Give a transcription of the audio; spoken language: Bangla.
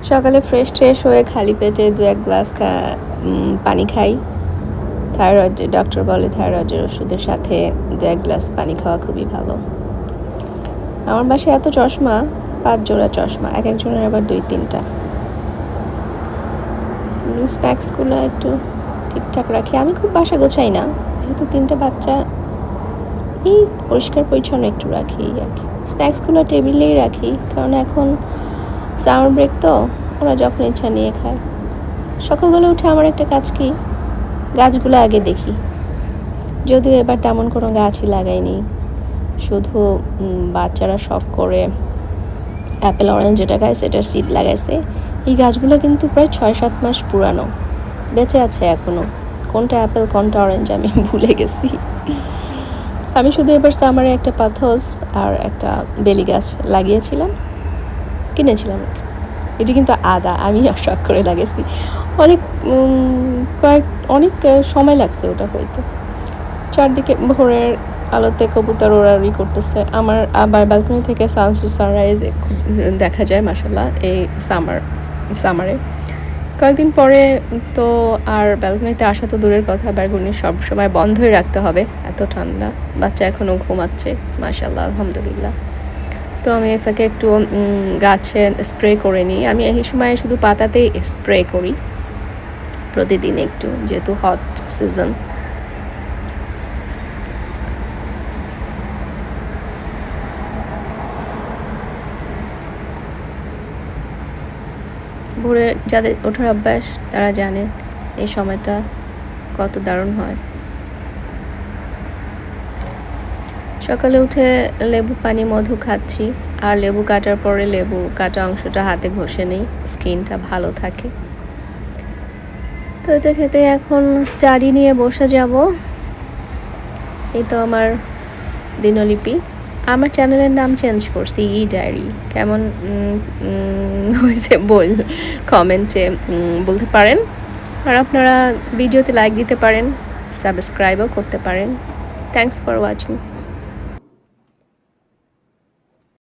সকালে ফ্রেশ হয়ে খালি পেটে 2-1 গ্লাস পানি খাই। থাইরয়েড ডক্টর বলে থাইরয়েডের ওষুধের সাথে 2-1 গ্লাস পানি খাওয়া খুবই ভালো। আমার বাসায় এত চশমা, 5 জোড়া চশমা, একেকজনের আবার 2-3টা। স্ন্যাক্সগুলো একটু ঠিকঠাক রাখি। আমি খুব বাসা গোছাই না, যেহেতু 3টা বাচ্চা, এই পরিষ্কার পরিচ্ছন্ন একটু রাখি আর কি। স্ন্যাক্সগুলো টেবিলেই রাখি, কারণ এখন সামার ব্রেক তো, ওরা যখন ইচ্ছা নিয়ে খায়। সকালবেলা উঠে আমার একটা কাজ কি, গাছগুলো আগে দেখি। যদিও এবার তেমন কোনো গাছই লাগাইনি, শুধু বাচ্চারা শখ করে অ্যাপেল অরেঞ্জ যেটা খায় সেটার সিড লাগাইছে। এই গাছগুলো কিন্তু প্রায় 6-7 মাস পুরানো, বেঁচে আছে এখনও। কোনটা অ্যাপেল কোনটা অরেঞ্জ আমি ভুলে গেছি। আমি শুধু এবার সামারে একটা পাথোস আর একটা বেলি গাছ লাগিয়েছিলাম, কিনেছিলাম আর কি। এটি কিন্তু আদা আমি শখ করে লাগিয়েছি। অনেক অনেক সময় লাগছে ওটা হইতে। চারদিকে ভোরের আলোতে কবুতর ওড়াউড়ি করতেছে। আমার আবার ব্যালকনি থেকে সানরাইজ খুব দেখা যায় মাশাআল্লাহ এই সামারে। কয়েকদিন পরে তো আর ব্যালকনিতে আসা তো দূরের কথা, ব্যালকনি সবসময় বন্ধই রাখতে হবে, এত ঠান্ডা। বাচ্চা এখনও ঘুমাচ্ছে, মাশাআল্লাহ আলহামদুলিল্লাহ। তো আমি এ ফাঁকে একটু গাছে স্প্রে করে নিই। আমি এই সময় শুধু পাতাতেই স্প্রে করি প্রতিদিন একটু, যেহেতু হট সিজন। ভোরে যাদের ওঠার অভ্যাস তারা জানেন এই সময়টা কত দারুণ হয়। সকালে উঠে লেবু পানি মধু খাচ্ছি, আর লেবু কাটার পরে লেবু কাটা অংশটা হাতে ঘষে নিই, স্কিনটা ভালো থাকে। তো এটা খেতে এখন স্টাডি নিয়ে বসে যাব। এই তো আমার দিনলিপি। আমার চ্যানেলের নাম চেঞ্জ করছি, ডায়েরি। কেমন হয়েছে কমেন্টে বলতে পারেন। আর আপনারা ভিডিওতে লাইক দিতে পারেন, সাবস্ক্রাইবও করতে পারেন। Thanks for watching.